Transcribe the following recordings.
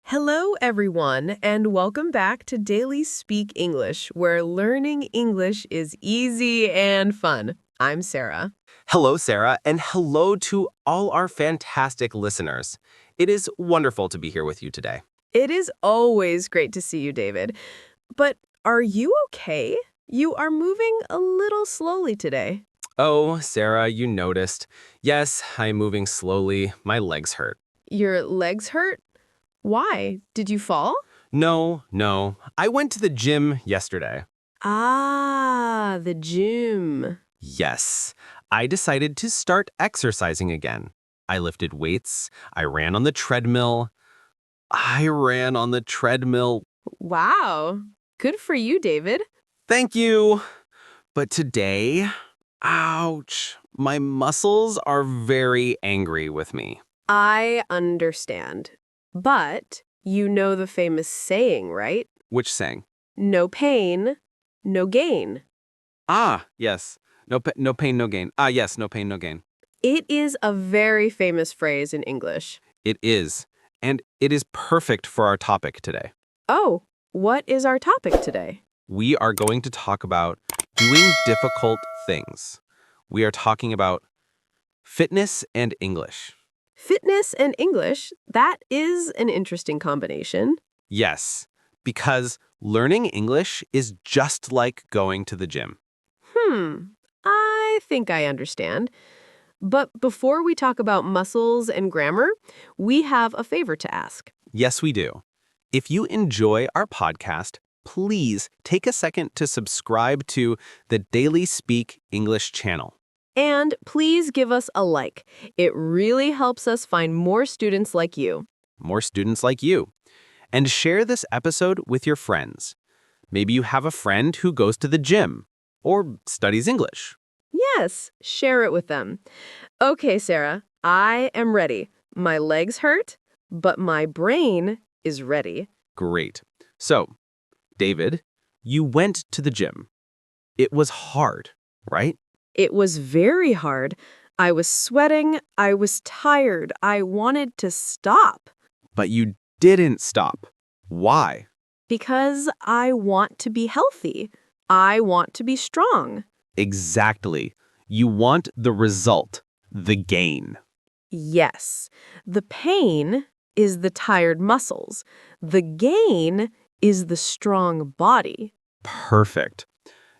Hello, everyone, and welcome back to Daily Speak English, where learning English is easy and fun. I'm Sarah. Hello, Sarah, and hello to all our fantastic listeners. It is wonderful to be here with you today. It is always great to see you, David. But are you okay? You are moving a little slowly today. Oh, Sarah, you noticed. Yes, I'm moving slowly. My legs hurt. Your legs hurt? Why? Did you fall? No. I went to the gym yesterday. Ah, the gym. Yes, I decided to start exercising again. I lifted weights. I ran on the treadmill. Wow. Good for you, David. Thank you. But today, ouch, my muscles are very angry with me. I understand. But you know the famous saying, right? Which saying? No pain, no gain. Ah, yes. No pain, no gain. Ah, yes, no pain, no gain. It is a very famous phrase in English. It is. And it is perfect for our topic today. Oh, what is our topic today? We are going to talk about doing difficult things. We are talking about fitness and English. Fitness and English, that is an interesting combination. Yes, because learning English is just like going to the gym. I think I understand. But before we talk about muscles and grammar, we have a favor to ask. Yes, we do. If you enjoy our podcast, please take a second to subscribe to the Daily Speak English channel. And please give us a like. It really helps us find more students like you. More students like you. And share this episode with your friends. Maybe you have a friend who goes to the gym or studies English. Yes, share it with them. Okay, Sarah, I am ready. My legs hurt, but my brain is ready. Great. So, David, you went to the gym. It was hard, right? It was very hard. I was sweating. I was tired. I wanted to stop But you didn't stop. Why? because I want to be healthy. I want to be strong. Exactly. You want the result, the gain. Yes, the pain is the tired muscles. The gain is the strong body. Perfect.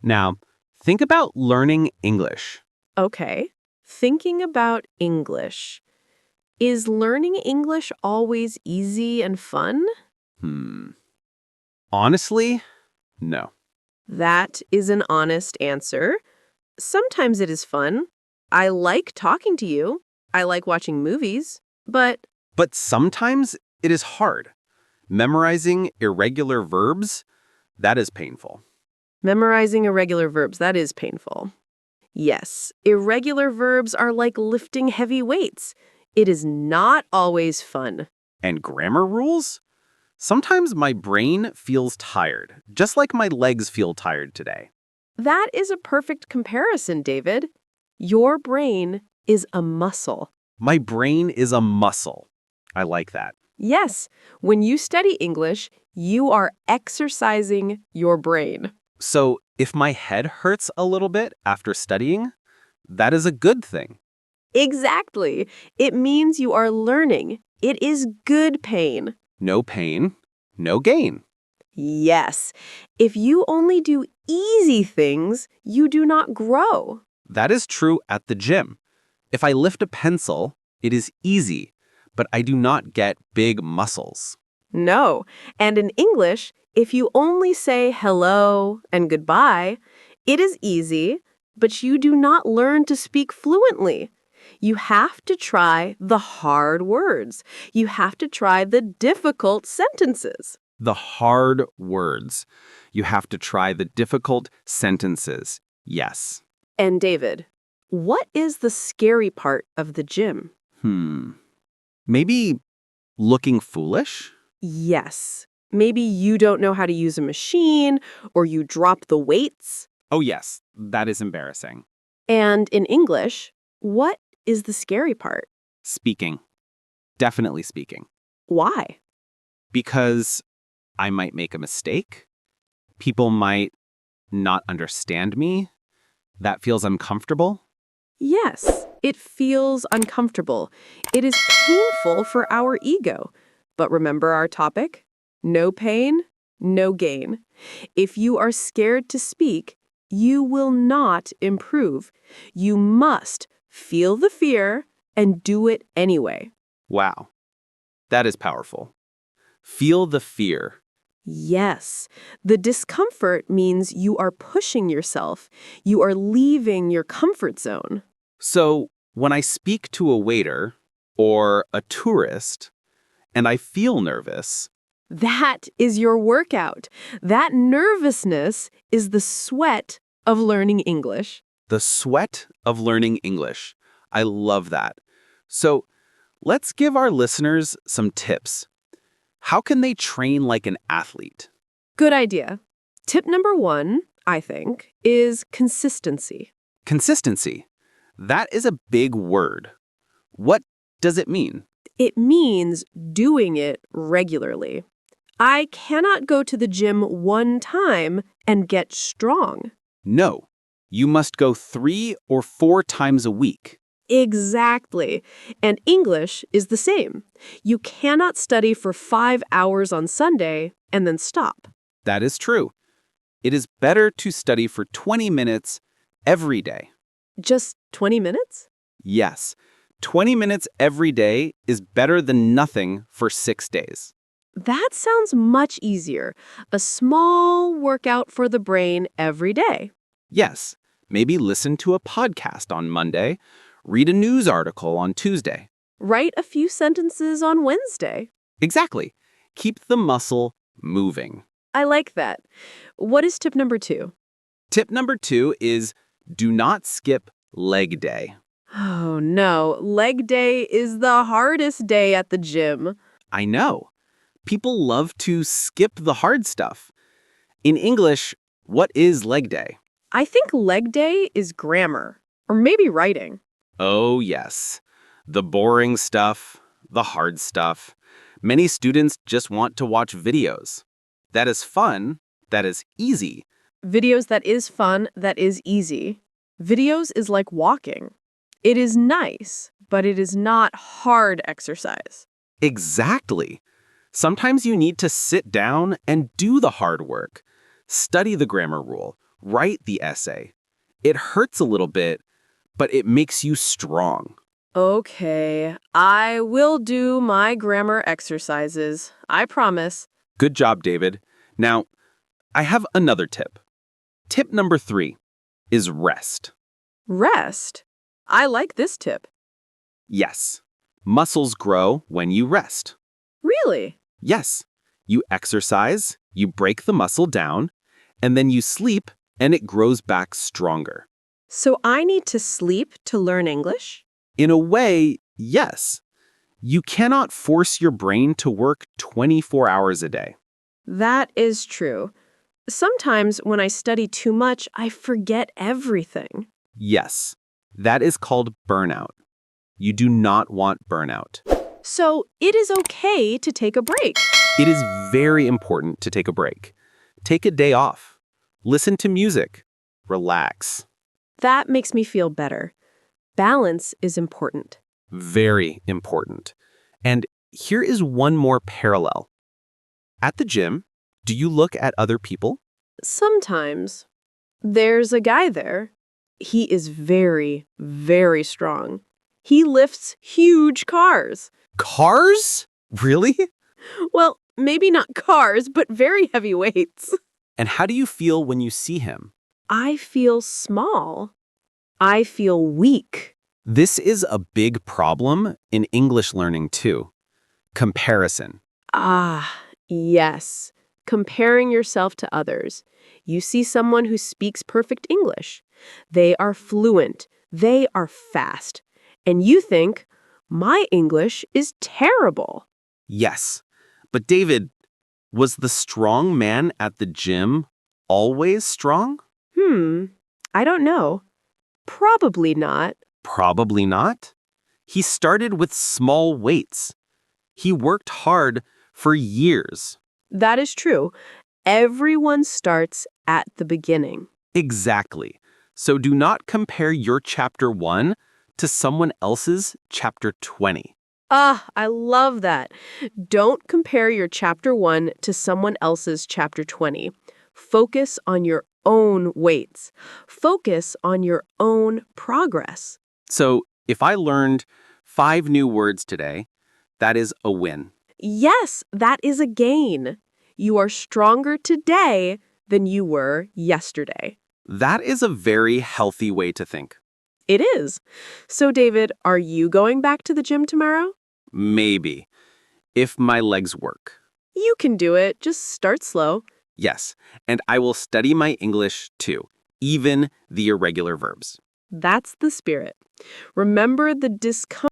Now, think about learning English. Okay, thinking about English. Is learning English always easy and fun? Honestly, no. That is an honest answer. Sometimes it is fun. I like talking to you. I like watching movies. But But sometimes it is hard. Memorizing irregular verbs, that is painful. memorizing irregular verbs, that is painful. Yes, irregular verbs are like lifting heavy weights. It is not always fun. And grammar rules? Sometimes my brain feels tired, just like my legs feel tired today. That is a perfect comparison, David. Your brain is a muscle. My brain is a muscle. I like that. Yes, when you study English, you are exercising your brain. So if my head hurts a little bit after studying, that is a good thing. Exactly. It means you are learning. It is good pain. No pain, no gain. Yes. If you only do easy things, you do not grow. That is true at the gym. If I lift a pencil, it is easy, but I do not get big muscles. No. And in English, if you only say hello and goodbye, it is easy, but you do not learn to speak fluently. You have to try the hard words. You have to try the difficult sentences. The hard words. You have to try the difficult sentences. Yes. And David, what is the scary part of the gym? Maybe looking foolish? Yes. Maybe you don't know how to use a machine, or you drop the weights. Oh, yes. That is embarrassing. And in English, what is the scary part? Speaking. Definitely speaking. Why? Because I might make a mistake. People might not understand me. That feels uncomfortable. Yes, it feels uncomfortable. It is painful for our ego. But remember our topic? No pain, no gain. If you are scared to speak, you will not improve. You must feel the fear and do it anyway. Wow, that is powerful. Feel the fear. Yes, the discomfort means you are pushing yourself. You are leaving your comfort zone. So when I speak to a waiter or a tourist and I feel nervous, That is your workout. That nervousness is the sweat of learning English. the sweat of learning English. I love that. So let's give our listeners some tips. How can they train like an athlete? Good idea. Tip number 1, I think, is consistency. Consistency. That is a big word. What does it mean? It means doing it regularly. I cannot go to the gym one time and get strong. No, you must go 3 or 4 times a week. Exactly. And English is the same. You cannot study for 5 hours on Sunday and then stop. That is true. It is better to study for 20 minutes every day. Just 20 minutes? Yes, 20 minutes every day is better than nothing for 6 days. That sounds much easier. A small workout for the brain every day. Yes, maybe listen to a podcast on Monday, read a news article on Tuesday. Write a few sentences on Wednesday. Exactly. Keep the muscle moving. I like that. What is tip number 2? Tip number 2 is do not skip leg day. Oh no, leg day is the hardest day at the gym. I know. People love to skip the hard stuff. In English, what is leg day? I think leg day is grammar, or maybe writing. Oh, yes. The boring stuff, the hard stuff. Many students just want to watch videos. That is fun. That is easy. Videos that is fun, that is easy. Videos is like walking. It is nice, but it is not hard exercise. Exactly. Sometimes you need to sit down and do the hard work. Study the grammar rule. Write the essay. It hurts a little bit, but it makes you strong. Okay, I will do my grammar exercises. I promise. Good job, David. Now, I have another tip. Tip number 3 is rest. Rest? I like this tip. Yes, muscles grow when you rest. Really? Yes, you exercise, you break the muscle down, and then you sleep and it grows back stronger. So I need to sleep to learn English? In a way, yes. You cannot force your brain to work 24 hours a day. That is true. Sometimes when I study too much, I forget everything. Yes, that is called burnout. You do not want burnout. So it is okay to take a break. It is very important to take a break. Take a day off. Listen to music. Relax. That makes me feel better. Balance is important. Very important. And here is one more parallel. At the gym, do you look at other people? Sometimes. There's a guy there. He is very, very strong. He lifts huge cars. Cars? Really? Well, maybe not cars, but very heavy weights. And how do you feel when you see him? I feel small. I feel weak. This is a big problem in English learning too. Comparison. Ah, yes. Comparing yourself to others. You see someone who speaks perfect English. They are fluent. They are fast. And you think, my English is terrible. Yes. But David, was the strong man at the gym always strong? I don't know. Probably not. Probably not. He started with small weights. He worked hard for years. That is true. Everyone starts at the beginning. Exactly. So do not compare your chapter 1 to someone else's chapter 20. Ah, I love that. Don't compare your chapter 1 to someone else's chapter 20. Focus on your own weights. Focus on your own progress. So if I learned 5 new words today, that is a win. Yes, that is a gain. You are stronger today than you were yesterday. That is a very healthy way to think. It is. So, David, are you going back to the gym tomorrow? Maybe. If my legs work. You can do it. Just start slow. Yes. And I will study my English too, even the irregular verbs. That's the spirit. Remember the discomfort.